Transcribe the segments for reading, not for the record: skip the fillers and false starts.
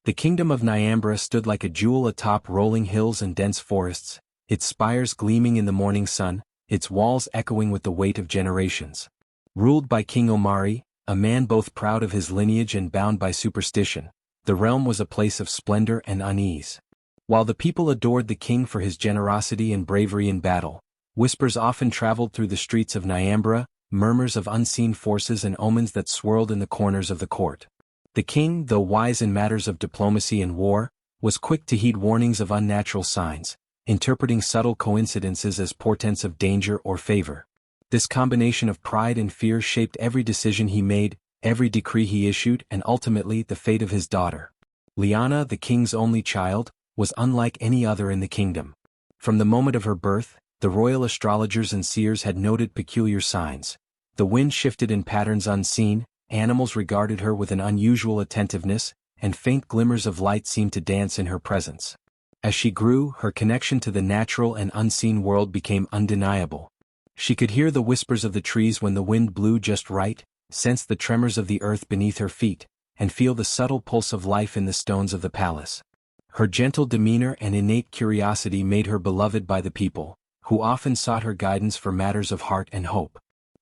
The kingdom of Nyambra stood like a jewel atop rolling hills and dense forests, its spires gleaming in the morning sun, its walls echoing with the weight of generations. Ruled by King Omari, a man both proud of his lineage and bound by superstition, the realm was a place of splendor and unease. While the people adored the king for his generosity and bravery in battle, whispers often traveled through the streets of Nyambra, murmurs of unseen forces and omens that swirled in the corners of the court. The king, though wise in matters of diplomacy and war, was quick to heed warnings of unnatural signs, interpreting subtle coincidences as portents of danger or favor. This combination of pride and fear shaped every decision he made, every decree he issued, and ultimately the fate of his daughter. Leone, the king's only child, was unlike any other in the kingdom. From the moment of her birth, the royal astrologers and seers had noted peculiar signs. The wind shifted in patterns unseen, animals regarded her with an unusual attentiveness, and faint glimmers of light seemed to dance in her presence. As she grew, her connection to the natural and unseen world became undeniable. She could hear the whispers of the trees when the wind blew just right, sense the tremors of the earth beneath her feet, and feel the subtle pulse of life in the stones of the palace. Her gentle demeanor and innate curiosity made her beloved by the people, who often sought her guidance for matters of heart and hope.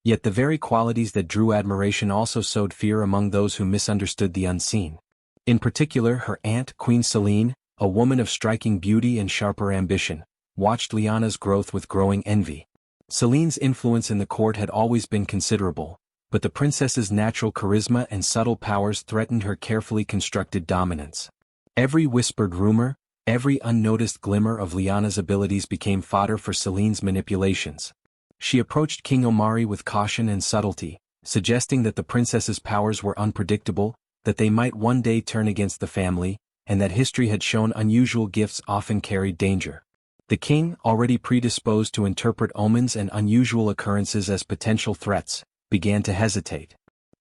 Yet the very qualities that drew admiration also sowed fear among those who misunderstood the unseen. In particular, her aunt, Queen Selene, a woman of striking beauty and sharper ambition, watched Leone's growth with growing envy. Selene's influence in the court had always been considerable, but the princess's natural charisma and subtle powers threatened her carefully constructed dominance. Every whispered rumor, every unnoticed glimmer of Leone's abilities became fodder for Selene's manipulations. She approached King Omari with caution and subtlety, suggesting that the princess's powers were unpredictable, that they might one day turn against the family, and that history had shown unusual gifts often carried danger. The king, already predisposed to interpret omens and unusual occurrences as potential threats, began to hesitate.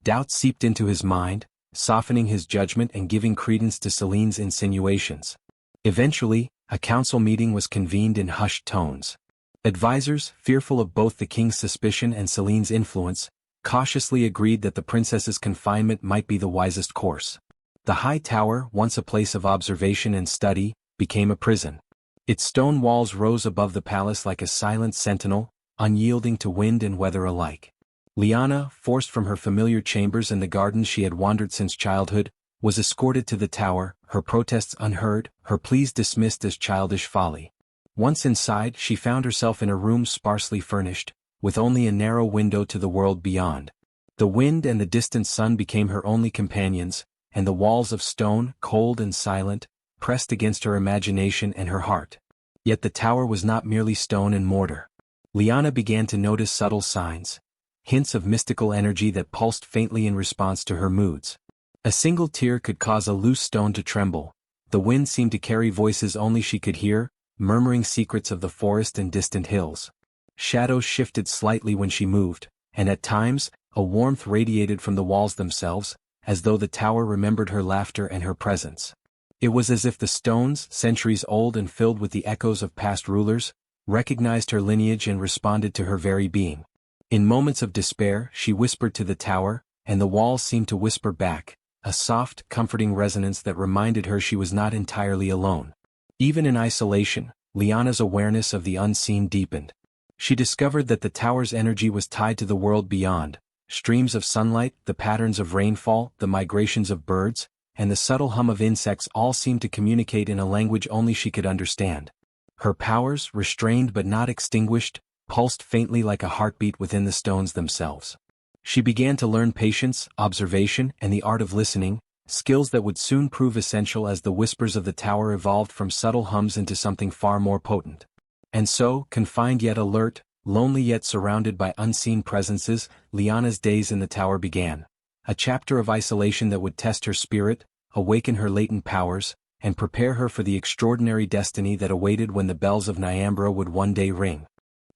Doubt seeped into his mind, softening his judgment and giving credence to Selene's insinuations. Eventually, a council meeting was convened in hushed tones. Advisors, fearful of both the king's suspicion and Selene's influence, cautiously agreed that the princess's confinement might be the wisest course. The high tower, once a place of observation and study, became a prison. Its stone walls rose above the palace like a silent sentinel, unyielding to wind and weather alike. Leone, forced from her familiar chambers and the gardens she had wandered since childhood, was escorted to the tower, her protests unheard, her pleas dismissed as childish folly. Once inside, she found herself in a room sparsely furnished, with only a narrow window to the world beyond. The wind and the distant sun became her only companions, and the walls of stone, cold and silent, pressed against her imagination and her heart. Yet the tower was not merely stone and mortar. Leone began to notice subtle signs, hints of mystical energy that pulsed faintly in response to her moods. A single tear could cause a loose stone to tremble. The wind seemed to carry voices only she could hear, murmuring secrets of the forest and distant hills. Shadows shifted slightly when she moved, and at times, a warmth radiated from the walls themselves, as though the tower remembered her laughter and her presence. It was as if the stones, centuries old and filled with the echoes of past rulers, recognized her lineage and responded to her very being. In moments of despair, she whispered to the tower, and the walls seemed to whisper back, a soft, comforting resonance that reminded her she was not entirely alone. Even in isolation, Leone's awareness of the unseen deepened. She discovered that the tower's energy was tied to the world beyond. Streams of sunlight, the patterns of rainfall, the migrations of birds, and the subtle hum of insects all seemed to communicate in a language only she could understand. Her powers, restrained but not extinguished, pulsed faintly like a heartbeat within the stones themselves. She began to learn patience, observation, and the art of listening, skills that would soon prove essential as the whispers of the tower evolved from subtle hums into something far more potent. And so, confined yet alert, lonely yet surrounded by unseen presences, Leone's days in the tower began. A chapter of isolation that would test her spirit, awaken her latent powers, and prepare her for the extraordinary destiny that awaited when the bells of Nyambra would one day ring.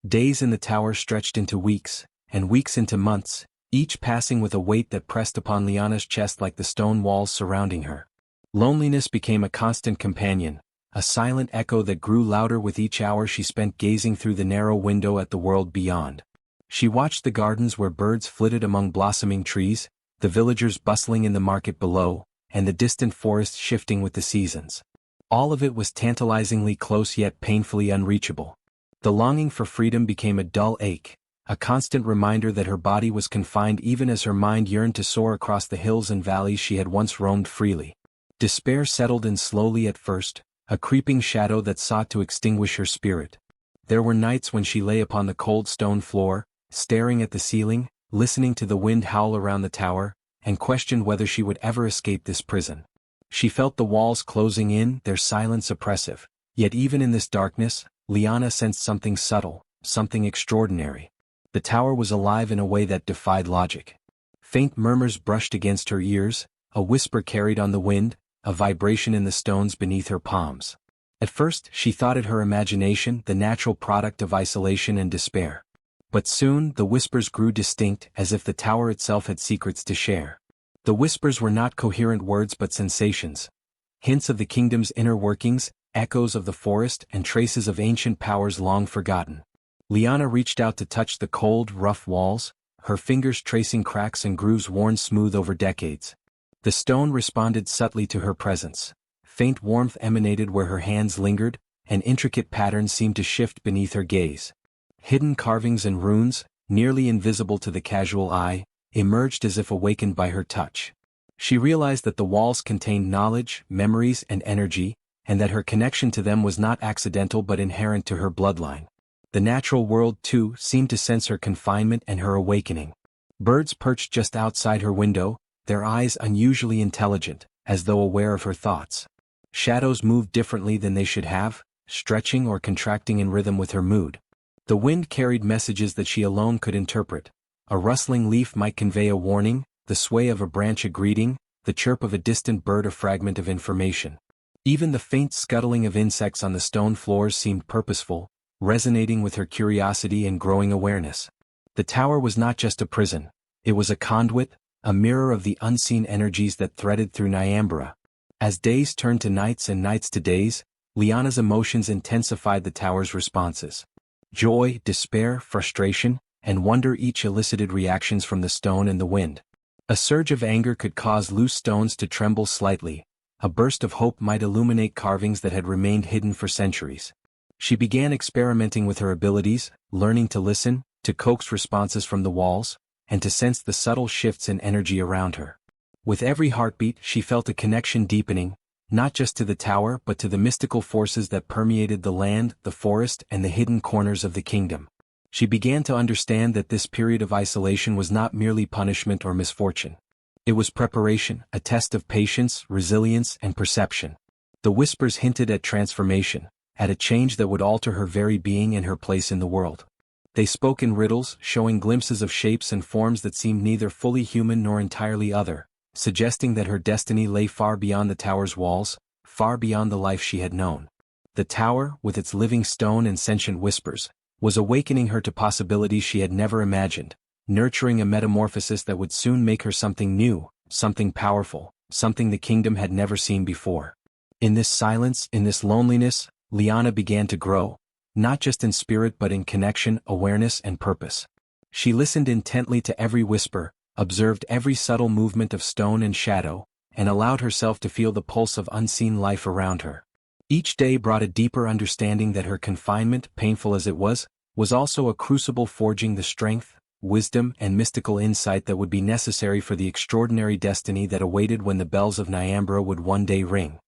Days in the tower stretched into weeks, and weeks into months, each passing with a weight that pressed upon Leone's chest like the stone walls surrounding her. Loneliness became a constant companion, a silent echo that grew louder with each hour she spent gazing through the narrow window at the world beyond. She watched the gardens where birds flitted among blossoming trees, the villagers bustling in the market below, and the distant forest shifting with the seasons. All of it was tantalizingly close yet painfully unreachable. The longing for freedom became a dull ache, a constant reminder that her body was confined even as her mind yearned to soar across the hills and valleys she had once roamed freely. Despair settled in slowly at first, a creeping shadow that sought to extinguish her spirit. There were nights when she lay upon the cold stone floor, staring at the ceiling, listening to the wind howl around the tower, and questioned whether she would ever escape this prison. She felt the walls closing in, their silence oppressive. Yet even in this darkness, Leone sensed something subtle, something extraordinary. The tower was alive in a way that defied logic. Faint murmurs brushed against her ears, a whisper carried on the wind, a vibration in the stones beneath her palms. At first she thought it her imagination, the natural product of isolation and despair. But soon the whispers grew distinct, as if the tower itself had secrets to share. The whispers were not coherent words but sensations. Hints of the kingdom's inner workings, echoes of the forest, and traces of ancient powers long forgotten. Leone reached out to touch the cold, rough walls, her fingers tracing cracks and grooves worn smooth over decades. The stone responded subtly to her presence. Faint warmth emanated where her hands lingered, and intricate patterns seemed to shift beneath her gaze. Hidden carvings and runes, nearly invisible to the casual eye, emerged as if awakened by her touch. She realized that the walls contained knowledge, memories, and energy, and that her connection to them was not accidental but inherent to her bloodline. The natural world, too, seemed to sense her confinement and her awakening. Birds perched just outside her window, their eyes unusually intelligent, as though aware of her thoughts. Shadows moved differently than they should have, stretching or contracting in rhythm with her mood. The wind carried messages that she alone could interpret. A rustling leaf might convey a warning, the sway of a branch a greeting, the chirp of a distant bird a fragment of information. Even the faint scuttling of insects on the stone floors seemed purposeful, resonating with her curiosity and growing awareness. The tower was not just a prison, it was a conduit, a mirror of the unseen energies that threaded through Nyambra. As days turned to nights and nights to days, Leone's emotions intensified the tower's responses. Joy, despair, frustration, and wonder each elicited reactions from the stone and the wind. A surge of anger could cause loose stones to tremble slightly, a burst of hope might illuminate carvings that had remained hidden for centuries. She began experimenting with her abilities, learning to listen, to coax responses from the walls, and to sense the subtle shifts in energy around her. With every heartbeat she felt a connection deepening, not just to the tower but to the mystical forces that permeated the land, the forest, and the hidden corners of the kingdom. She began to understand that this period of isolation was not merely punishment or misfortune. It was preparation, a test of patience, resilience, and perception. The whispers hinted at transformation, at a change that would alter her very being and her place in the world. They spoke in riddles, showing glimpses of shapes and forms that seemed neither fully human nor entirely other, suggesting that her destiny lay far beyond the tower's walls, far beyond the life she had known. The tower, with its living stone and sentient whispers, was awakening her to possibilities she had never imagined, nurturing a metamorphosis that would soon make her something new, something powerful, something the kingdom had never seen before. In this silence, in this loneliness, Leone began to grow, not just in spirit but in connection, awareness, and purpose. She listened intently to every whisper, observed every subtle movement of stone and shadow, and allowed herself to feel the pulse of unseen life around her. Each day brought a deeper understanding that her confinement, painful as it was also a crucible forging the strength, wisdom, and mystical insight that would be necessary for the extraordinary destiny that awaited when the bells of Nyambra would one day ring.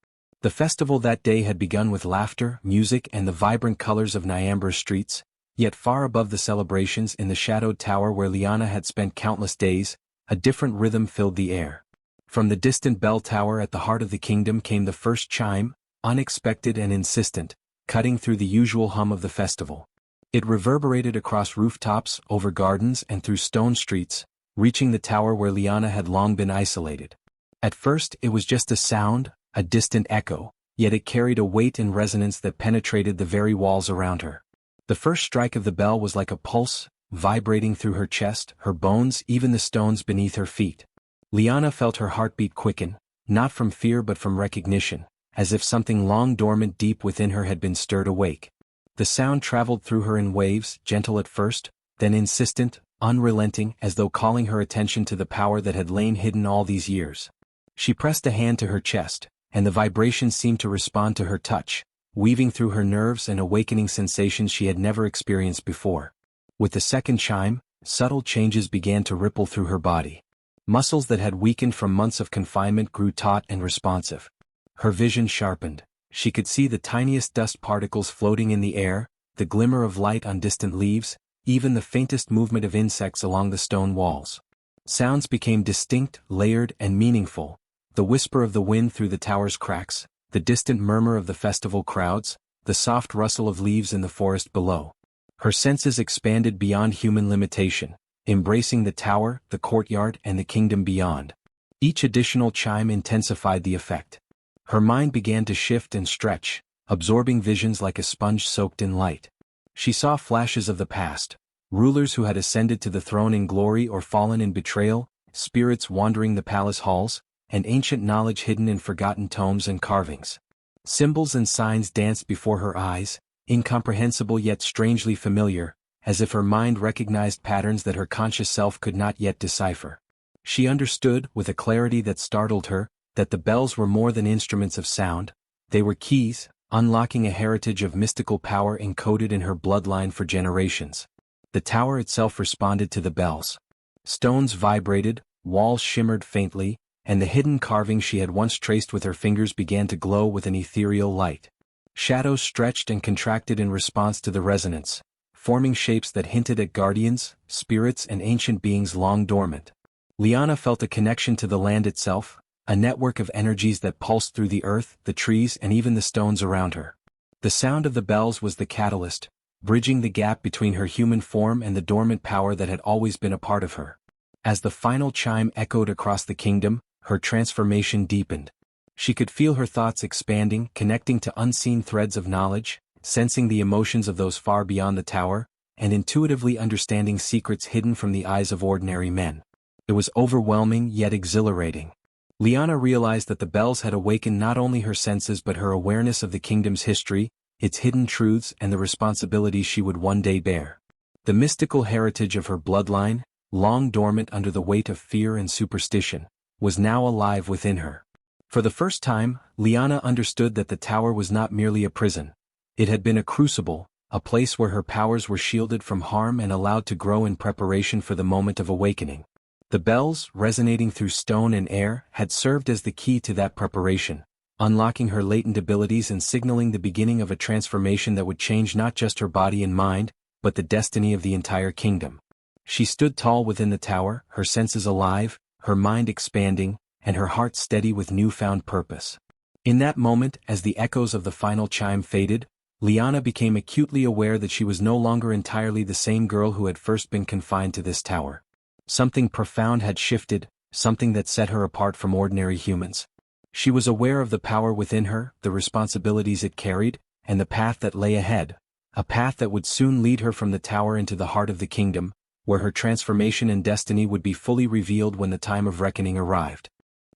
The festival that day had begun with laughter, music, and the vibrant colors of Nyambra's streets, yet far above the celebrations in the shadowed tower where Leone had spent countless days, a different rhythm filled the air. From the distant bell tower at the heart of the kingdom came the first chime, unexpected and insistent, cutting through the usual hum of the festival. It reverberated across rooftops, over gardens, and through stone streets, reaching the tower where Leone had long been isolated. At first it was just a sound, a distant echo, yet it carried a weight and resonance that penetrated the very walls around her. The first strike of the bell was like a pulse, vibrating through her chest, her bones, even the stones beneath her feet. Leone felt her heartbeat quicken, not from fear but from recognition, as if something long dormant deep within her had been stirred awake. The sound traveled through her in waves, gentle at first, then insistent, unrelenting, as though calling her attention to the power that had lain hidden all these years. She pressed a hand to her chest, and the vibration seemed to respond to her touch, weaving through her nerves and awakening sensations she had never experienced before. With the second chime, subtle changes began to ripple through her body. Muscles that had weakened from months of confinement grew taut and responsive. Her vision sharpened. She could see the tiniest dust particles floating in the air, the glimmer of light on distant leaves, even the faintest movement of insects along the stone walls. Sounds became distinct, layered, and meaningful. The whisper of the wind through the tower's cracks, the distant murmur of the festival crowds, the soft rustle of leaves in the forest below. Her senses expanded beyond human limitation, embracing the tower, the courtyard, and the kingdom beyond. Each additional chime intensified the effect. Her mind began to shift and stretch, absorbing visions like a sponge soaked in light. She saw flashes of the past, rulers who had ascended to the throne in glory or fallen in betrayal, spirits wandering the palace halls, and ancient knowledge hidden in forgotten tomes and carvings. Symbols and signs danced before her eyes, incomprehensible yet strangely familiar, as if her mind recognized patterns that her conscious self could not yet decipher. She understood, with a clarity that startled her, that the bells were more than instruments of sound. They were keys, unlocking a heritage of mystical power encoded in her bloodline for generations. The tower itself responded to the bells. Stones vibrated, walls shimmered faintly, and the hidden carvings she had once traced with her fingers began to glow with an ethereal light. Shadows stretched and contracted in response to the resonance, forming shapes that hinted at guardians, spirits, and ancient beings long dormant. Leone felt a connection to the land itself, a network of energies that pulsed through the earth, the trees, and even the stones around her. The sound of the bells was the catalyst, bridging the gap between her human form and the dormant power that had always been a part of her. As the final chime echoed across the kingdom, her transformation deepened. She could feel her thoughts expanding, connecting to unseen threads of knowledge, sensing the emotions of those far beyond the tower, and intuitively understanding secrets hidden from the eyes of ordinary men. It was overwhelming yet exhilarating. Leone realized that the bells had awakened not only her senses but her awareness of the kingdom's history, its hidden truths, and the responsibilities she would one day bear. The mystical heritage of her bloodline, long dormant under the weight of fear and superstition, was now alive within her. For the first time, Leone understood that the tower was not merely a prison. It had been a crucible, a place where her powers were shielded from harm and allowed to grow in preparation for the moment of awakening. The bells, resonating through stone and air, had served as the key to that preparation, unlocking her latent abilities and signaling the beginning of a transformation that would change not just her body and mind, but the destiny of the entire kingdom. She stood tall within the tower, her senses alive, her mind expanding, and her heart steady with newfound purpose. In that moment, as the echoes of the final chime faded, Leone became acutely aware that she was no longer entirely the same girl who had first been confined to this tower. Something profound had shifted, something that set her apart from ordinary humans. She was aware of the power within her, the responsibilities it carried, and the path that lay ahead, a path that would soon lead her from the tower into the heart of the kingdom, where her transformation and destiny would be fully revealed when the time of reckoning arrived.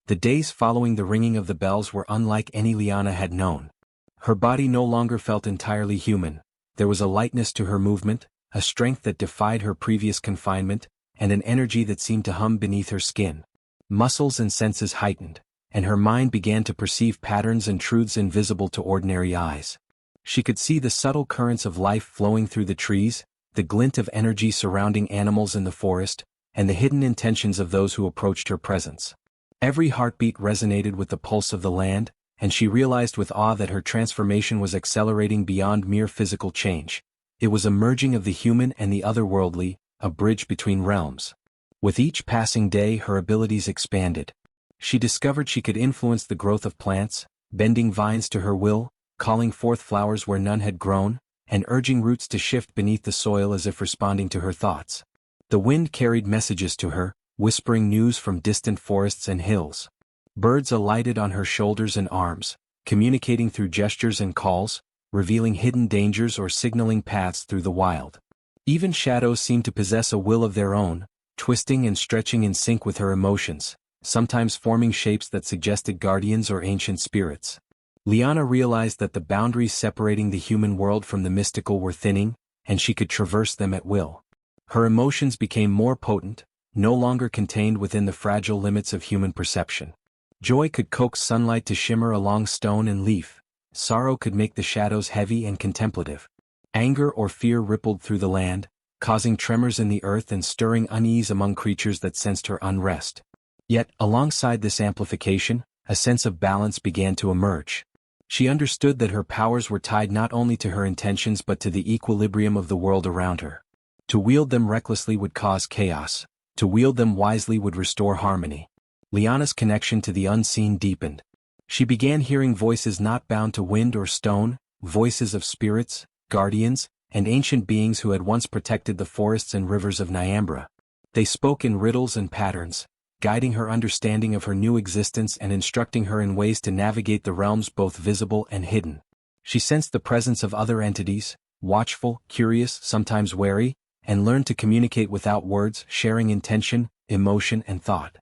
The days following the ringing of the bells were unlike any Leone had known. Her body no longer felt entirely human. There was a lightness to her movement, a strength that defied her previous confinement, and an energy that seemed to hum beneath her skin. Muscles and senses heightened, and her mind began to perceive patterns and truths invisible to ordinary eyes. She could see the subtle currents of life flowing through the trees, the glint of energy surrounding animals in the forest, and the hidden intentions of those who approached her presence. Every heartbeat resonated with the pulse of the land, and she realized with awe that her transformation was accelerating beyond mere physical change. It was a merging of the human and the otherworldly, a bridge between realms. With each passing day her abilities expanded. She discovered she could influence the growth of plants, bending vines to her will, calling forth flowers where none had grown, and urging roots to shift beneath the soil as if responding to her thoughts. The wind carried messages to her, whispering news from distant forests and hills. Birds alighted on her shoulders and arms, communicating through gestures and calls, revealing hidden dangers or signaling paths through the wild. Even shadows seemed to possess a will of their own, twisting and stretching in sync with her emotions, sometimes forming shapes that suggested guardians or ancient spirits. Leone realized that the boundaries separating the human world from the mystical were thinning, and she could traverse them at will. Her emotions became more potent, no longer contained within the fragile limits of human perception. Joy could coax sunlight to shimmer along stone and leaf. Sorrow could make the shadows heavy and contemplative. Anger or fear rippled through the land, causing tremors in the earth and stirring unease among creatures that sensed her unrest. Yet, alongside this amplification, a sense of balance began to emerge. She understood that her powers were tied not only to her intentions but to the equilibrium of the world around her. To wield them recklessly would cause chaos. To wield them wisely would restore harmony. Leone's connection to the unseen deepened. She began hearing voices not bound to wind or stone, voices of spirits, guardians, and ancient beings who had once protected the forests and rivers of Nyambra. They spoke in riddles and patterns, guiding her understanding of her new existence and instructing her in ways to navigate the realms both visible and hidden. She sensed the presence of other entities, watchful, curious, sometimes wary, and learned to communicate without words, sharing intention, emotion, and thought.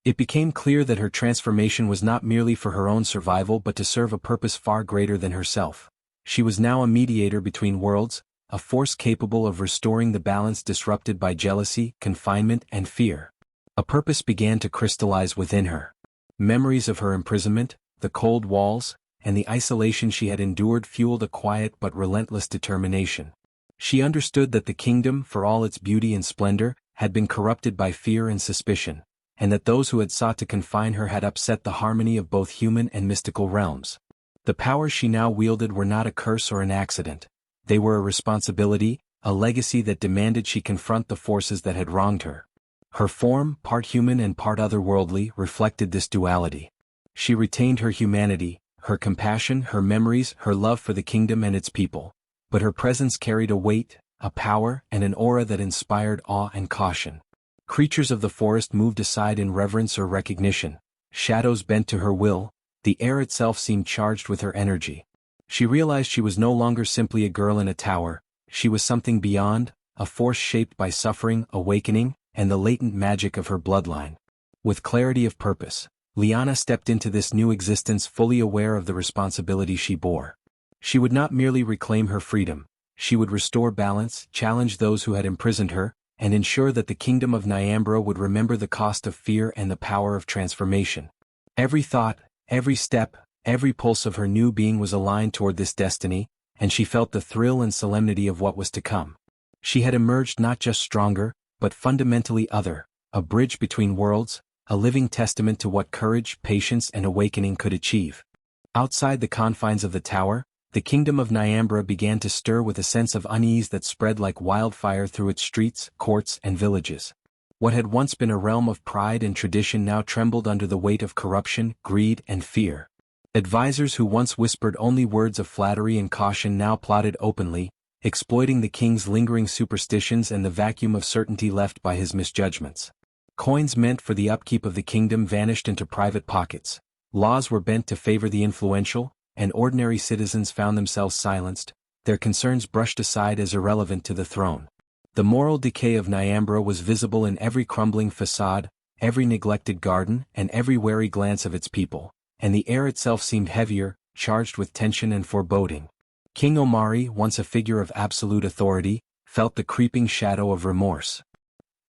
It became clear that her transformation was not merely for her own survival but to serve a purpose far greater than herself. She was now a mediator between worlds, a force capable of restoring the balance disrupted by jealousy, confinement, and fear. A purpose began to crystallize within her. Memories of her imprisonment, the cold walls, and the isolation she had endured fueled a quiet but relentless determination. She understood that the kingdom, for all its beauty and splendor, had been corrupted by fear and suspicion, and that those who had sought to confine her had upset the harmony of both human and mystical realms. The powers she now wielded were not a curse or an accident. They were a responsibility, a legacy that demanded she confront the forces that had wronged her. Her form, part human and part otherworldly, reflected this duality. She retained her humanity, her compassion, her memories, her love for the kingdom and its people, but her presence carried a weight, a power, and an aura that inspired awe and caution. Creatures of the forest moved aside in reverence or recognition. Shadows bent to her will. The air itself seemed charged with her energy. She realized she was no longer simply a girl in a tower. She was something beyond, a force shaped by suffering, awakening, and the latent magic of her bloodline. With clarity of purpose, Leone stepped into this new existence fully aware of the responsibility she bore. She would not merely reclaim her freedom. She would restore balance, challenge those who had imprisoned her, and ensure that the kingdom of Nyambra would remember the cost of fear and the power of transformation. Every thought, every step, every pulse of her new being was aligned toward this destiny, and she felt the thrill and solemnity of what was to come. She had emerged not just stronger, but fundamentally other, a bridge between worlds, a living testament to what courage, patience, and awakening could achieve. Outside the confines of the tower, the kingdom of Nyambra began to stir with a sense of unease that spread like wildfire through its streets, courts, and villages. What had once been a realm of pride and tradition now trembled under the weight of corruption, greed, and fear. Advisors who once whispered only words of flattery and caution now plotted openly, exploiting the king's lingering superstitions and the vacuum of certainty left by his misjudgments. Coins meant for the upkeep of the kingdom vanished into private pockets. Laws were bent to favor the influential, and ordinary citizens found themselves silenced, their concerns brushed aside as irrelevant to the throne. The moral decay of Nyambra was visible in every crumbling facade, every neglected garden, and every wary glance of its people, and the air itself seemed heavier, charged with tension and foreboding. King Omari, once a figure of absolute authority, felt the creeping shadow of remorse.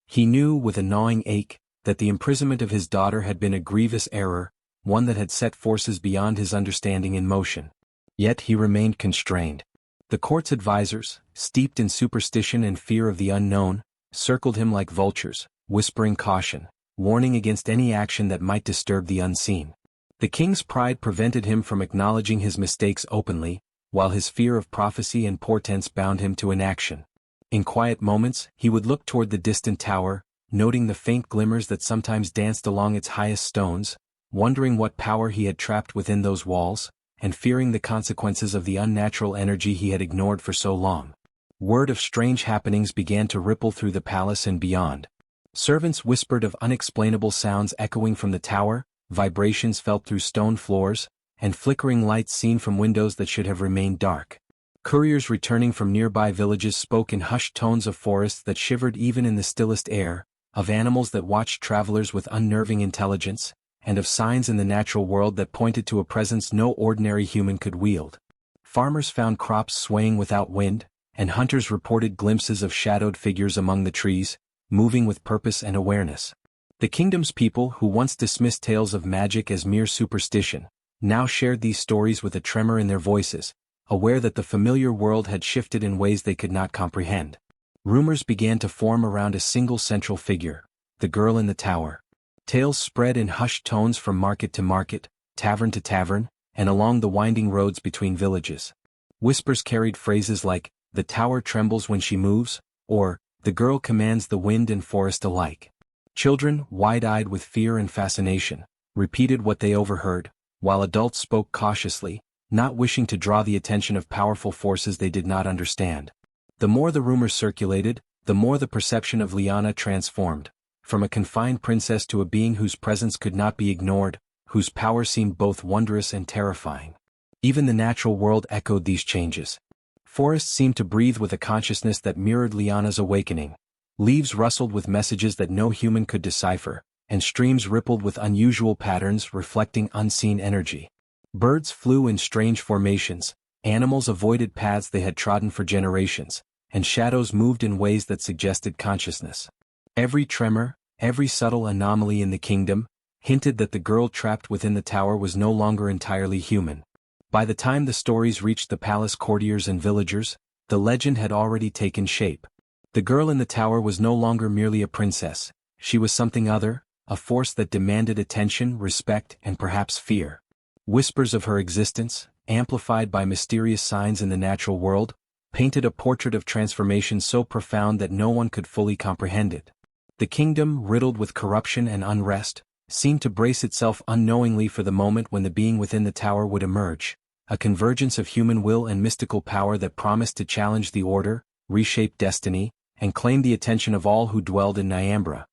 He knew, with a gnawing ache, that the imprisonment of his daughter had been a grievous error, one that had set forces beyond his understanding in motion. Yet he remained constrained. The court's advisors, steeped in superstition and fear of the unknown, circled him like vultures, whispering caution, warning against any action that might disturb the unseen. The king's pride prevented him from acknowledging his mistakes openly, while his fear of prophecy and portents bound him to inaction. In quiet moments, he would look toward the distant tower, noting the faint glimmers that sometimes danced along its highest stones, wondering what power he had trapped within those walls, and fearing the consequences of the unnatural energy he had ignored for so long. Word of strange happenings began to ripple through the palace and beyond. Servants whispered of unexplainable sounds echoing from the tower, vibrations felt through stone floors, and flickering lights seen from windows that should have remained dark. Couriers returning from nearby villages spoke in hushed tones of forests that shivered even in the stillest air, of animals that watched travelers with unnerving intelligence, and of signs in the natural world that pointed to a presence no ordinary human could wield. Farmers found crops swaying without wind, and hunters reported glimpses of shadowed figures among the trees, moving with purpose and awareness. The kingdom's people, who once dismissed tales of magic as mere superstition, now shared these stories with a tremor in their voices, aware that the familiar world had shifted in ways they could not comprehend. Rumors began to form around a single central figure, the girl in the tower. Tales spread in hushed tones from market to market, tavern to tavern, and along the winding roads between villages. Whispers carried phrases like, "The tower trembles when she moves," or, "The girl commands the wind and forest alike." Children, wide-eyed with fear and fascination, repeated what they overheard, while adults spoke cautiously, not wishing to draw the attention of powerful forces they did not understand. The more the rumors circulated, the more the perception of Leone transformed, from a confined princess to a being whose presence could not be ignored, whose power seemed both wondrous and terrifying. Even the natural world echoed these changes. Forests seemed to breathe with a consciousness that mirrored Leone's awakening. Leaves rustled with messages that no human could decipher, and streams rippled with unusual patterns reflecting unseen energy. Birds flew in strange formations, animals avoided paths they had trodden for generations, and shadows moved in ways that suggested consciousness. Every tremor, every subtle anomaly in the kingdom, hinted that the girl trapped within the tower was no longer entirely human. By the time the stories reached the palace courtiers and villagers, the legend had already taken shape. The girl in the tower was no longer merely a princess, she was something other, a force that demanded attention, respect, and perhaps fear. Whispers of her existence, amplified by mysterious signs in the natural world, painted a portrait of transformation so profound that no one could fully comprehend it. The kingdom, riddled with corruption and unrest, seemed to brace itself unknowingly for the moment when the being within the tower would emerge, a convergence of human will and mystical power that promised to challenge the order, reshape destiny, and claim the attention of all who dwelled in Nyambra.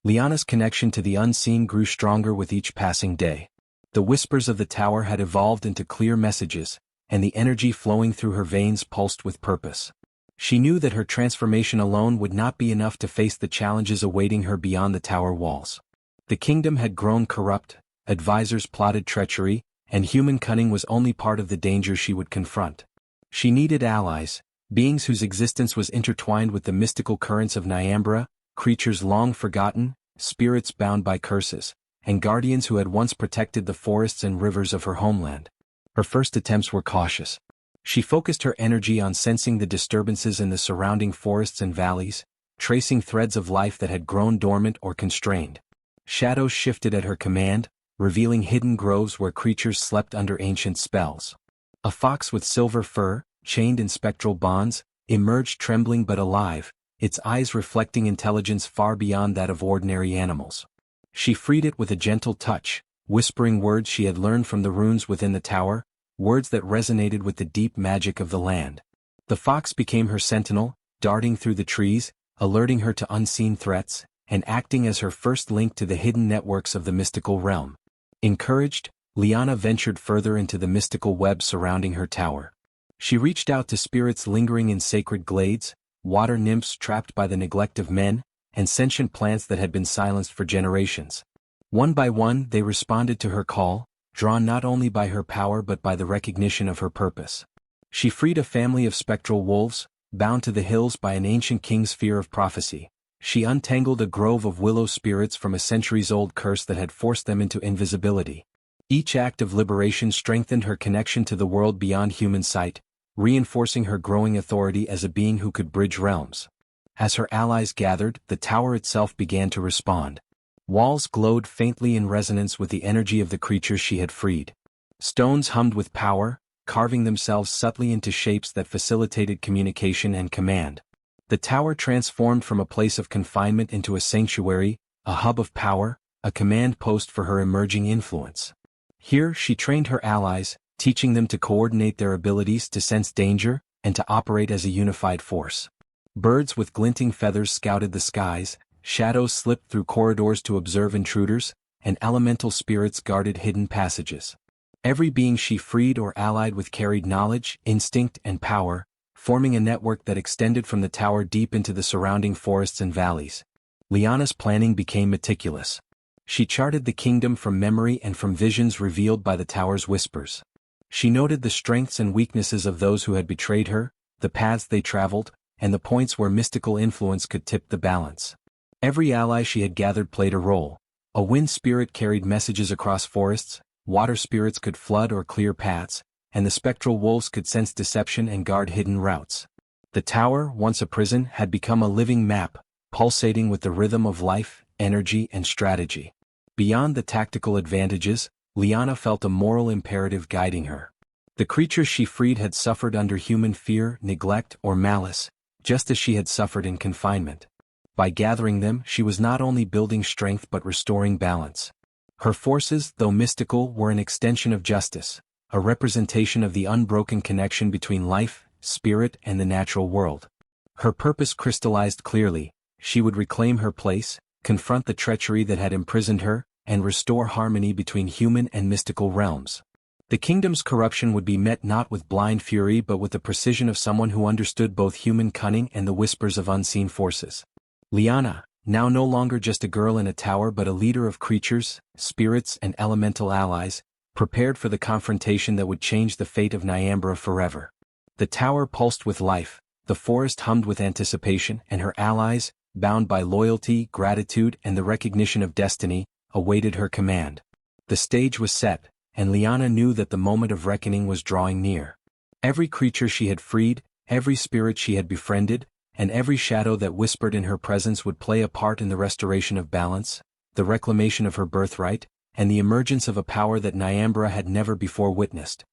Leone's connection to the unseen grew stronger with each passing day. The whispers of the tower had evolved into clear messages, and the energy flowing through her veins pulsed with purpose. She knew that her transformation alone would not be enough to face the challenges awaiting her beyond the tower walls. The kingdom had grown corrupt, advisors plotted treachery, and human cunning was only part of the danger she would confront. She needed allies, beings whose existence was intertwined with the mystical currents of Nyambra, creatures long forgotten, spirits bound by curses, and guardians who had once protected the forests and rivers of her homeland. Her first attempts were cautious. She focused her energy on sensing the disturbances in the surrounding forests and valleys, tracing threads of life that had grown dormant or constrained. Shadows shifted at her command, revealing hidden groves where creatures slept under ancient spells. A fox with silver fur, chained in spectral bonds, emerged trembling but alive, its eyes reflecting intelligence far beyond that of ordinary animals. She freed it with a gentle touch, whispering words she had learned from the runes within the tower, words that resonated with the deep magic of the land. The fox became her sentinel, darting through the trees, alerting her to unseen threats, and acting as her first link to the hidden networks of the mystical realm. Encouraged, Leone ventured further into the mystical web surrounding her tower. She reached out to spirits lingering in sacred glades, water nymphs trapped by the neglect of men, and sentient plants that had been silenced for generations. One by one they responded to her call, drawn not only by her power but by the recognition of her purpose. She freed a family of spectral wolves, bound to the hills by an ancient king's fear of prophecy. She untangled a grove of willow spirits from a centuries-old curse that had forced them into invisibility. Each act of liberation strengthened her connection to the world beyond human sight, reinforcing her growing authority as a being who could bridge realms. As her allies gathered, the tower itself began to respond. Walls glowed faintly in resonance with the energy of the creatures she had freed. Stones hummed with power, carving themselves subtly into shapes that facilitated communication and command. The tower transformed from a place of confinement into a sanctuary, a hub of power, a command post for her emerging influence. Here she trained her allies, teaching them to coordinate their abilities to sense danger and to operate as a unified force. Birds with glinting feathers scouted the skies, shadows slipped through corridors to observe intruders, and elemental spirits guarded hidden passages. Every being she freed or allied with carried knowledge, instinct, and power, forming a network that extended from the tower deep into the surrounding forests and valleys. Leone's planning became meticulous. She charted the kingdom from memory and from visions revealed by the tower's whispers. She noted the strengths and weaknesses of those who had betrayed her, the paths they traveled, and the points where mystical influence could tip the balance. Every ally she had gathered played a role. A wind spirit carried messages across forests, water spirits could flood or clear paths, and the spectral wolves could sense deception and guard hidden routes. The tower, once a prison, had become a living map, pulsating with the rhythm of life, energy, and strategy. Beyond the tactical advantages, Leone felt a moral imperative guiding her. The creatures she freed had suffered under human fear, neglect, or malice, just as she had suffered in confinement. By gathering them, she was not only building strength but restoring balance. Her forces, though mystical, were an extension of justice, a representation of the unbroken connection between life, spirit, and the natural world. Her purpose crystallized clearly: she would reclaim her place, confront the treachery that had imprisoned her, and restore harmony between human and mystical realms. The kingdom's corruption would be met not with blind fury but with the precision of someone who understood both human cunning and the whispers of unseen forces. Leone, now no longer just a girl in a tower but a leader of creatures, spirits, and elemental allies, prepared for the confrontation that would change the fate of Nyambra forever. The tower pulsed with life, the forest hummed with anticipation, and her allies, bound by loyalty, gratitude, and the recognition of destiny, awaited her command. The stage was set, and Leone knew that the moment of reckoning was drawing near. Every creature she had freed, every spirit she had befriended, and every shadow that whispered in her presence would play a part in the restoration of balance, the reclamation of her birthright, and the emergence of a power that Nyambra had never before witnessed.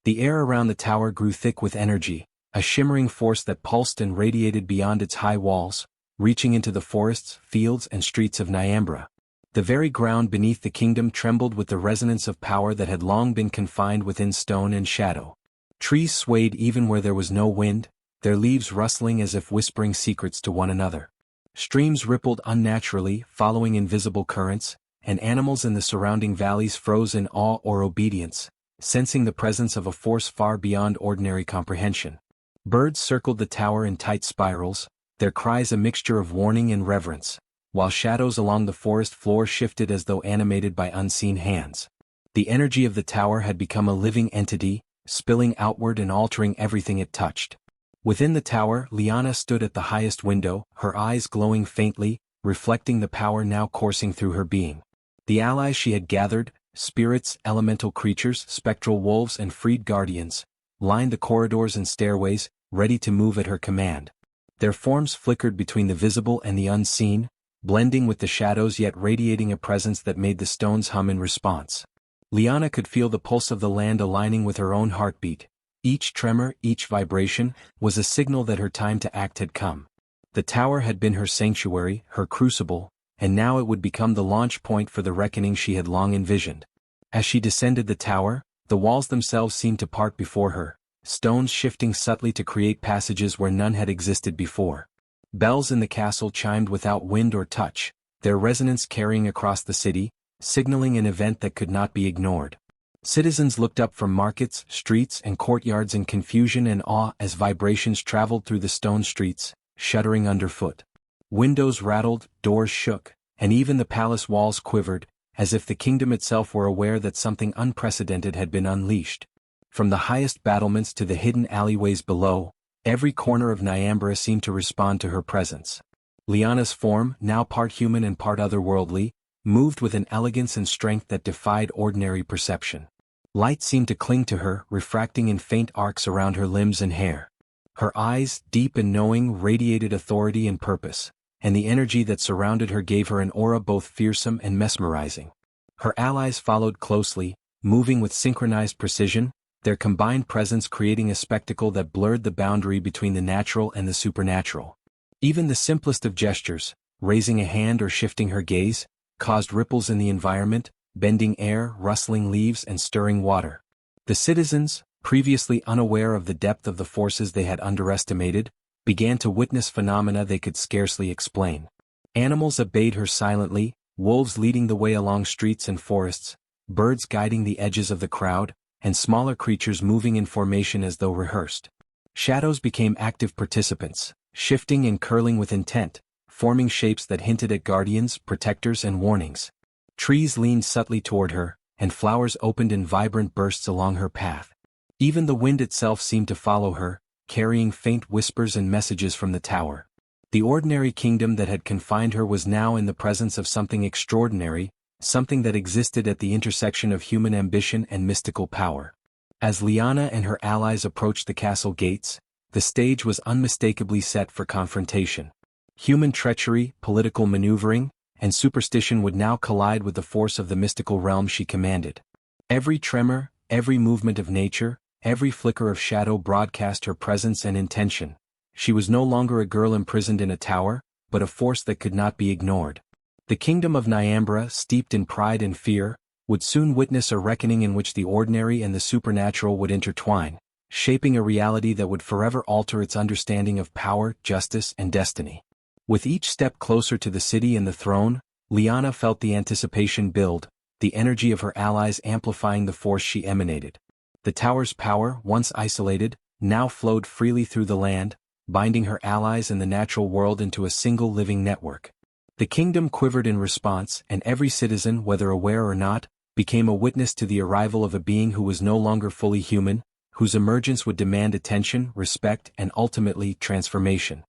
The air around the tower grew thick with energy, a shimmering force that pulsed and radiated beyond its high walls, reaching into the forests, fields, and streets of Nyambra. The very ground beneath the kingdom trembled with the resonance of power that had long been confined within stone and shadow. Trees swayed even where there was no wind, their leaves rustling as if whispering secrets to one another. Streams rippled unnaturally, following invisible currents, and animals in the surrounding valleys froze in awe or obedience, sensing the presence of a force far beyond ordinary comprehension. Birds circled the tower in tight spirals, their cries a mixture of warning and reverence, while shadows along the forest floor shifted as though animated by unseen hands. The energy of the tower had become a living entity, spilling outward and altering everything it touched. Within the tower, Leone stood at the highest window, her eyes glowing faintly, reflecting the power now coursing through her being. The allies she had gathered, spirits, elemental creatures, spectral wolves, and freed guardians, lined the corridors and stairways, ready to move at her command. Their forms flickered between the visible and the unseen, blending with the shadows yet radiating a presence that made the stones hum in response. Leone could feel the pulse of the land aligning with her own heartbeat. Each tremor, each vibration, was a signal that her time to act had come. The tower had been her sanctuary, her crucible, and now it would become the launch point for the reckoning she had long envisioned. As she descended the tower, the walls themselves seemed to part before her, stones shifting subtly to create passages where none had existed before. Bells in the castle chimed without wind or touch, their resonance carrying across the city, signaling an event that could not be ignored. Citizens looked up from markets, streets, and courtyards in confusion and awe as vibrations traveled through the stone streets, shuddering underfoot. Windows rattled, doors shook, and even the palace walls quivered, as if the kingdom itself were aware that something unprecedented had been unleashed. From the highest battlements to the hidden alleyways below, every corner of Nyambra seemed to respond to her presence. Leone's form, now part human and part otherworldly, moved with an elegance and strength that defied ordinary perception. Light seemed to cling to her, refracting in faint arcs around her limbs and hair. Her eyes, deep and knowing, radiated authority and purpose, and the energy that surrounded her gave her an aura both fearsome and mesmerizing. Her allies followed closely, moving with synchronized precision, their combined presence creating a spectacle that blurred the boundary between the natural and the supernatural. Even the simplest of gestures, raising a hand or shifting her gaze, caused ripples in the environment, bending air, rustling leaves, and stirring water. The citizens, previously unaware of the depth of the forces they had underestimated, began to witness phenomena they could scarcely explain. Animals obeyed her silently, wolves leading the way along streets and forests, birds guiding the edges of the crowd, and smaller creatures moving in formation as though rehearsed. Shadows became active participants, shifting and curling with intent, forming shapes that hinted at guardians, protectors, and warnings. Trees leaned subtly toward her, and flowers opened in vibrant bursts along her path. Even the wind itself seemed to follow her, carrying faint whispers and messages from the tower. The ordinary kingdom that had confined her was now in the presence of something extraordinary, something that existed at the intersection of human ambition and mystical power. As Leone and her allies approached the castle gates, the stage was unmistakably set for confrontation. Human treachery, political maneuvering, and superstition would now collide with the force of the mystical realm she commanded. Every tremor, every movement of nature, every flicker of shadow broadcast her presence and intention. She was no longer a girl imprisoned in a tower, but a force that could not be ignored. The kingdom of Nyambra, steeped in pride and fear, would soon witness a reckoning in which the ordinary and the supernatural would intertwine, shaping a reality that would forever alter its understanding of power, justice, and destiny. With each step closer to the city and the throne, Leone felt the anticipation build, the energy of her allies amplifying the force she emanated. The tower's power, once isolated, now flowed freely through the land, binding her allies and the natural world into a single living network. The kingdom quivered in response, and every citizen, whether aware or not, became a witness to the arrival of a being who was no longer fully human, whose emergence would demand attention, respect, and ultimately transformation.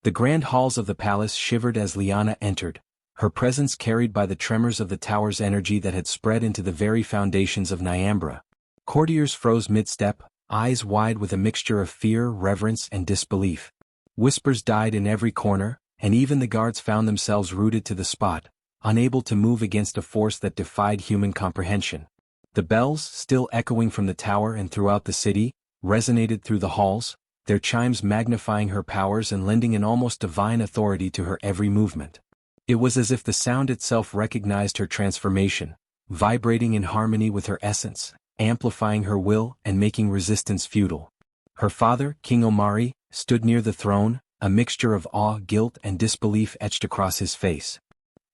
The grand halls of the palace shivered as Leone entered, her presence carried by the tremors of the tower's energy that had spread into the very foundations of Nyambra. Courtiers froze mid-step, eyes wide with a mixture of fear, reverence, and disbelief. Whispers died in every corner, and even the guards found themselves rooted to the spot, unable to move against a force that defied human comprehension. The bells, still echoing from the tower and throughout the city, resonated through the halls, their chimes magnifying her powers and lending an almost divine authority to her every movement. It was as if the sound itself recognized her transformation, vibrating in harmony with her essence, amplifying her will and making resistance futile. Her father, King Omari, stood near the throne, a mixture of awe, guilt, and disbelief etched across his face.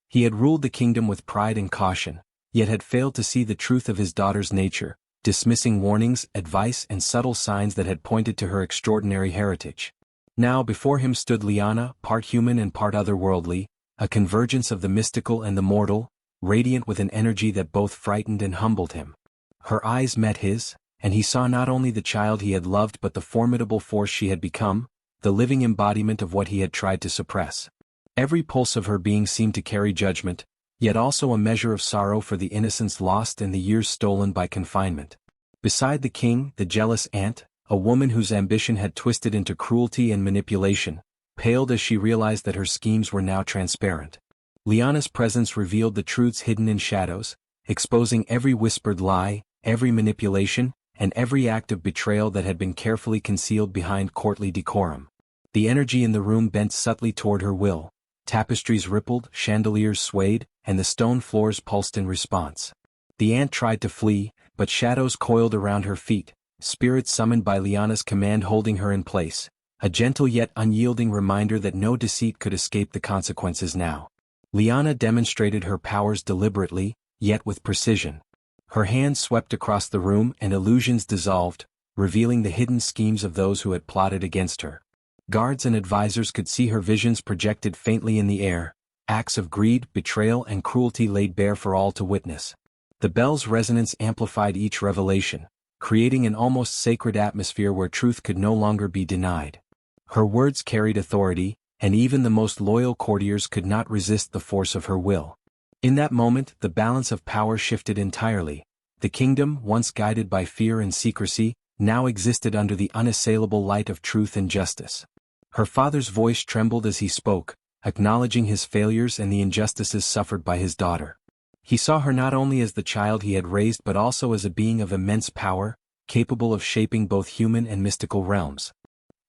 He had ruled the kingdom with pride and caution, yet had failed to see the truth of his daughter's nature, dismissing warnings, advice, and subtle signs that had pointed to her extraordinary heritage. Now before him stood Leone, part human and part otherworldly, a convergence of the mystical and the mortal, radiant with an energy that both frightened and humbled him. Her eyes met his, and he saw not only the child he had loved but the formidable force she had become, the living embodiment of what he had tried to suppress. Every pulse of her being seemed to carry judgment, yet also a measure of sorrow for the innocence lost and the years stolen by confinement. Beside the king, the jealous aunt, a woman whose ambition had twisted into cruelty and manipulation, paled as she realized that her schemes were now transparent. Leone's presence revealed the truths hidden in shadows, exposing every whispered lie, every manipulation, and every act of betrayal that had been carefully concealed behind courtly decorum. The energy in the room bent subtly toward her will. Tapestries rippled, chandeliers swayed, and the stone floors pulsed in response. The aunt tried to flee, but shadows coiled around her feet, spirits summoned by Leone's command holding her in place, a gentle yet unyielding reminder that no deceit could escape the consequences now. Leone demonstrated her powers deliberately, yet with precision. Her hand swept across the room and illusions dissolved, revealing the hidden schemes of those who had plotted against her. Guards and advisors could see her visions projected faintly in the air, acts of greed, betrayal, and cruelty laid bare for all to witness. The bell's resonance amplified each revelation, creating an almost sacred atmosphere where truth could no longer be denied. Her words carried authority, and even the most loyal courtiers could not resist the force of her will. In that moment, the balance of power shifted entirely. The kingdom, once guided by fear and secrecy, now existed under the unassailable light of truth and justice. Her father's voice trembled as he spoke, acknowledging his failures and the injustices suffered by his daughter. He saw her not only as the child he had raised but also as a being of immense power, capable of shaping both human and mystical realms.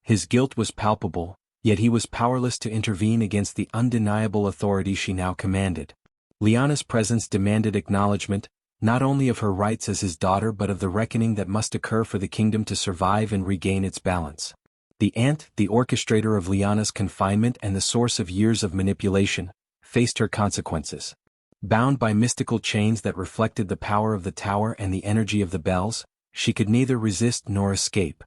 His guilt was palpable, yet he was powerless to intervene against the undeniable authority she now commanded. Leone's presence demanded acknowledgement, not only of her rights as his daughter but of the reckoning that must occur for the kingdom to survive and regain its balance. The aunt, the orchestrator of Leone's confinement and the source of years of manipulation, faced her consequences. Bound by mystical chains that reflected the power of the tower and the energy of the bells, she could neither resist nor escape.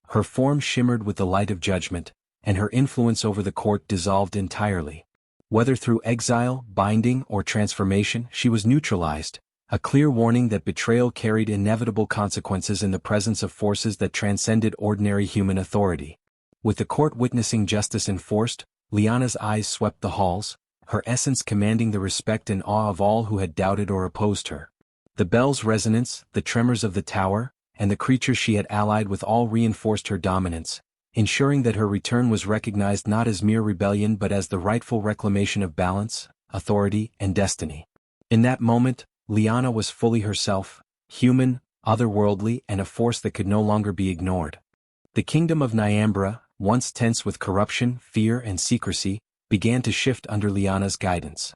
Her form shimmered with the light of judgment, and her influence over the court dissolved entirely. Whether through exile, binding, or transformation, she was neutralized, a clear warning that betrayal carried inevitable consequences in the presence of forces that transcended ordinary human authority. With the court witnessing justice enforced, Leone's eyes swept the halls, her essence commanding the respect and awe of all who had doubted or opposed her. The bell's resonance, the tremors of the tower, and the creatures she had allied with all reinforced her dominance, ensuring that her return was recognized not as mere rebellion but as the rightful reclamation of balance, authority, and destiny. In that moment, Leone was fully herself, human, otherworldly, and a force that could no longer be ignored. The kingdom of Nyambra, once tense with corruption, fear, and secrecy, began to shift under Leone's guidance.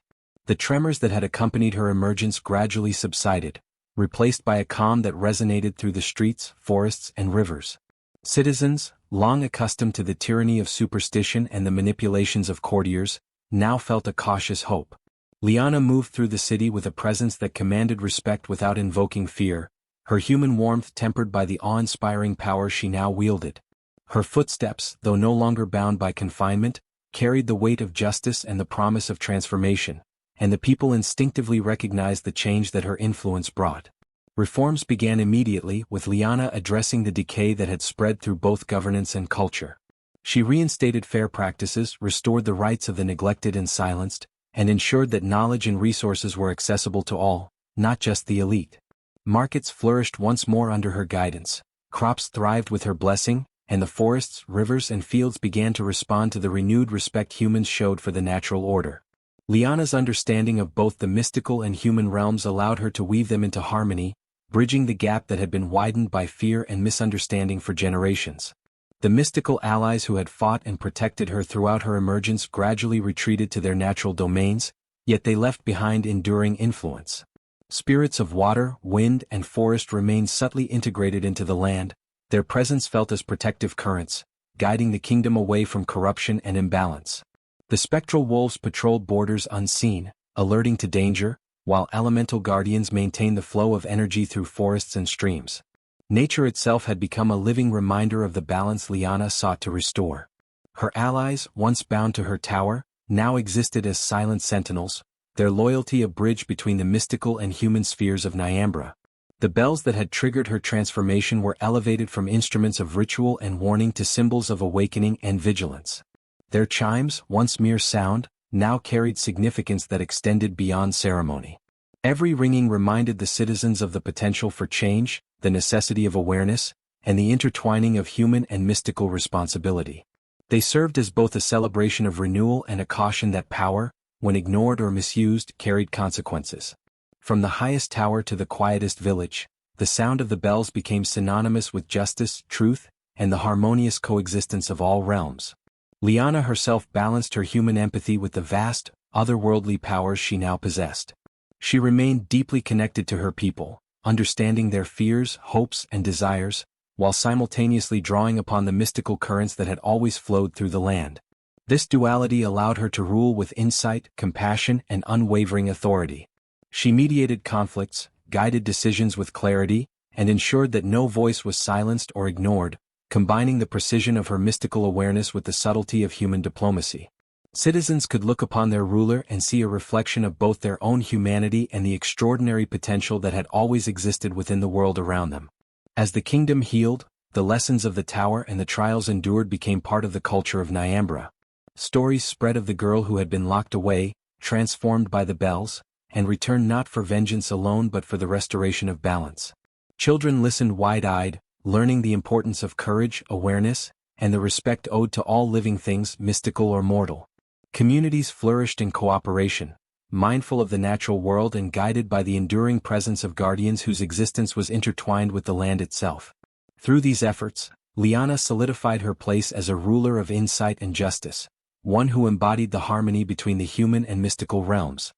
The tremors that had accompanied her emergence gradually subsided, replaced by a calm that resonated through the streets, forests, and rivers. Citizens, long accustomed to the tyranny of superstition and the manipulations of courtiers, now felt a cautious hope. Leone moved through the city with a presence that commanded respect without invoking fear, her human warmth tempered by the awe-inspiring power she now wielded. Her footsteps, though no longer bound by confinement, carried the weight of justice and the promise of transformation, and the people instinctively recognized the change that her influence brought. Reforms began immediately, with Leone addressing the decay that had spread through both governance and culture. She reinstated fair practices, restored the rights of the neglected and silenced, and ensured that knowledge and resources were accessible to all, not just the elite. Markets flourished once more under her guidance, crops thrived with her blessing, and the forests, rivers, and fields began to respond to the renewed respect humans showed for the natural order. Leone's understanding of both the mystical and human realms allowed her to weave them into harmony, bridging the gap that had been widened by fear and misunderstanding for generations. The mystical allies who had fought and protected her throughout her emergence gradually retreated to their natural domains, yet they left behind enduring influence. Spirits of water, wind, and forest remained subtly integrated into the land, their presence felt as protective currents, guiding the kingdom away from corruption and imbalance. The spectral wolves patrolled borders unseen, alerting to danger, while elemental guardians maintained the flow of energy through forests and streams. Nature itself had become a living reminder of the balance Leone sought to restore. Her allies, once bound to her tower, now existed as silent sentinels, their loyalty a bridge between the mystical and human spheres of Nyambra. The bells that had triggered her transformation were elevated from instruments of ritual and warning to symbols of awakening and vigilance. Their chimes, once mere sound, now carried significance that extended beyond ceremony. Every ringing reminded the citizens of the potential for change, the necessity of awareness, and the intertwining of human and mystical responsibility. They served as both a celebration of renewal and a caution that power, when ignored or misused, carried consequences. From the highest tower to the quietest village, the sound of the bells became synonymous with justice, truth, and the harmonious coexistence of all realms. Leone herself balanced her human empathy with the vast, otherworldly powers she now possessed. She remained deeply connected to her people, understanding their fears, hopes, and desires, while simultaneously drawing upon the mystical currents that had always flowed through the land. This duality allowed her to rule with insight, compassion, and unwavering authority. She mediated conflicts, guided decisions with clarity, and ensured that no voice was silenced or ignored, combining the precision of her mystical awareness with the subtlety of human diplomacy. Citizens could look upon their ruler and see a reflection of both their own humanity and the extraordinary potential that had always existed within the world around them. As the kingdom healed, the lessons of the tower and the trials endured became part of the culture of Nyambra. Stories spread of the girl who had been locked away, transformed by the bells, and returned not for vengeance alone but for the restoration of balance. Children listened wide-eyed, learning the importance of courage, awareness, and the respect owed to all living things, mystical or mortal. Communities flourished in cooperation, mindful of the natural world and guided by the enduring presence of guardians whose existence was intertwined with the land itself. Through these efforts, Leone solidified her place as a ruler of insight and justice, one who embodied the harmony between the human and mystical realms.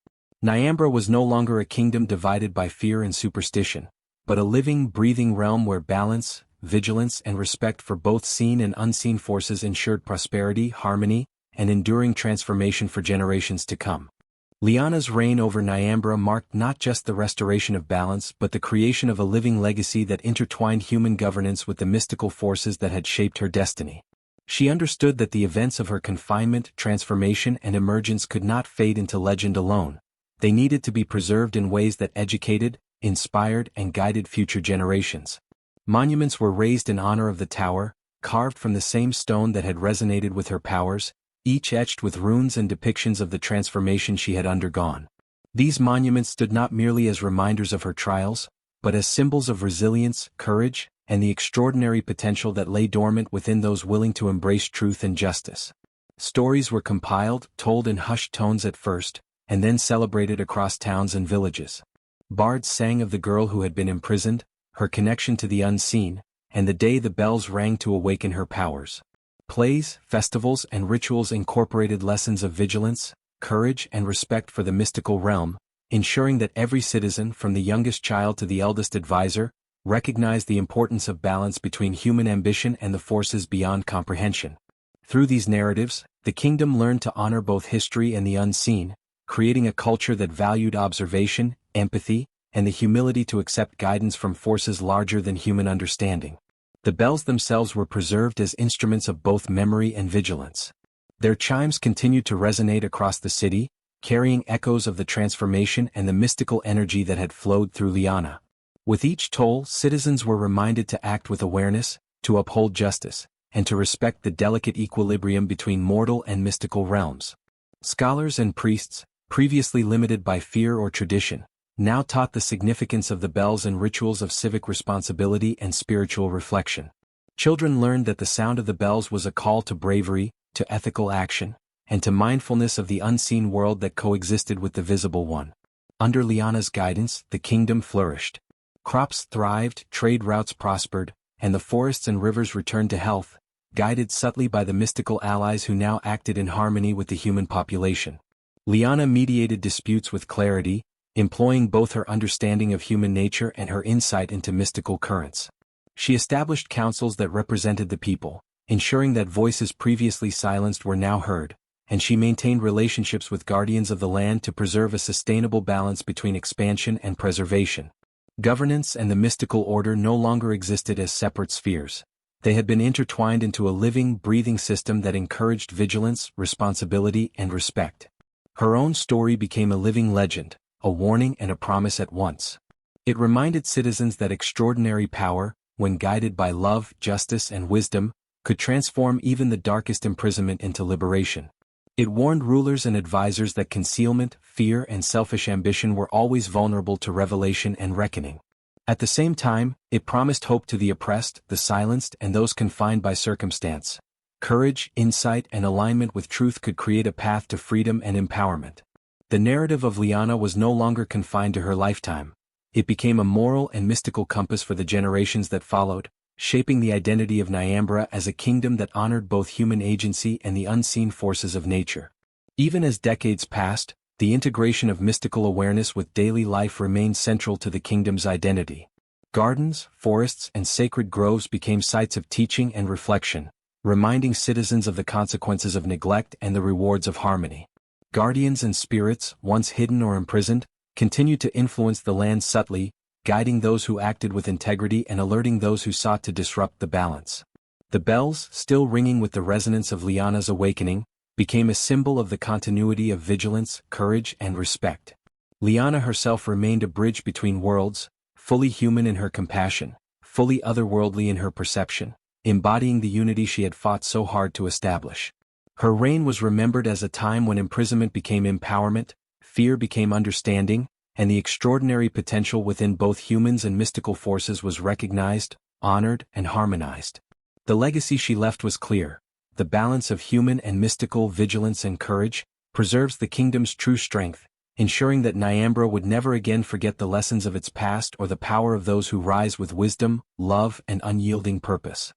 Nyambra was no longer a kingdom divided by fear and superstition, but a living, breathing realm where balance, vigilance, and respect for both seen and unseen forces ensured prosperity, harmony, and enduring transformation for generations to come. Leone's reign over Nyambra marked not just the restoration of balance but the creation of a living legacy that intertwined human governance with the mystical forces that had shaped her destiny. She understood that the events of her confinement, transformation, and emergence could not fade into legend alone. They needed to be preserved in ways that educated, inspired, and guided future generations. Monuments were raised in honor of the tower, carved from the same stone that had resonated with her powers, each etched with runes and depictions of the transformation she had undergone. These monuments stood not merely as reminders of her trials, but as symbols of resilience, courage, and the extraordinary potential that lay dormant within those willing to embrace truth and justice. Stories were compiled, told in hushed tones at first, and then celebrated across towns and villages. Bards sang of the girl who had been imprisoned, her connection to the unseen, and the day the bells rang to awaken her powers. Plays, festivals, and rituals incorporated lessons of vigilance, courage, and respect for the mystical realm, ensuring that every citizen, from the youngest child to the eldest advisor, recognized the importance of balance between human ambition and the forces beyond comprehension. Through these narratives, the kingdom learned to honor both history and the unseen, creating a culture that valued observation, empathy, and the humility to accept guidance from forces larger than human understanding. The bells themselves were preserved as instruments of both memory and vigilance. Their chimes continued to resonate across the city, carrying echoes of the transformation and the mystical energy that had flowed through Leone. With each toll, citizens were reminded to act with awareness, to uphold justice, and to respect the delicate equilibrium between mortal and mystical realms. Scholars and priests, previously limited by fear or tradition, now taught the significance of the bells and rituals of civic responsibility and spiritual reflection. Children learned that the sound of the bells was a call to bravery, to ethical action, and to mindfulness of the unseen world that coexisted with the visible one. Under Leone's guidance, the kingdom flourished. Crops thrived, trade routes prospered, and the forests and rivers returned to health, guided subtly by the mystical allies who now acted in harmony with the human population. Leone mediated disputes with clarity, employing both her understanding of human nature and her insight into mystical currents. She established councils that represented the people, ensuring that voices previously silenced were now heard, and she maintained relationships with guardians of the land to preserve a sustainable balance between expansion and preservation. Governance and the mystical order no longer existed as separate spheres. They had been intertwined into a living, breathing system that encouraged vigilance, responsibility, and respect. Her own story became a living legend, a warning and a promise at once. It reminded citizens that extraordinary power, when guided by love, justice, and wisdom, could transform even the darkest imprisonment into liberation. It warned rulers and advisors that concealment, fear, and selfish ambition were always vulnerable to revelation and reckoning. At the same time, it promised hope to the oppressed, the silenced, and those confined by circumstance. Courage, insight, and alignment with truth could create a path to freedom and empowerment. The narrative of Leone was no longer confined to her lifetime. It became a moral and mystical compass for the generations that followed, shaping the identity of Nyambra as a kingdom that honored both human agency and the unseen forces of nature. Even as decades passed, the integration of mystical awareness with daily life remained central to the kingdom's identity. Gardens, forests, and sacred groves became sites of teaching and reflection, reminding citizens of the consequences of neglect and the rewards of harmony. Guardians and spirits, once hidden or imprisoned, continued to influence the land subtly, guiding those who acted with integrity and alerting those who sought to disrupt the balance. The bells, still ringing with the resonance of Leone's awakening, became a symbol of the continuity of vigilance, courage, and respect. Leone herself remained a bridge between worlds, fully human in her compassion, fully otherworldly in her perception, embodying the unity she had fought so hard to establish. Her reign was remembered as a time when imprisonment became empowerment, fear became understanding, and the extraordinary potential within both humans and mystical forces was recognized, honored, and harmonized. The legacy she left was clear. The balance of human and mystical vigilance and courage preserves the kingdom's true strength, ensuring that Nyambra would never again forget the lessons of its past or the power of those who rise with wisdom, love, and unyielding purpose.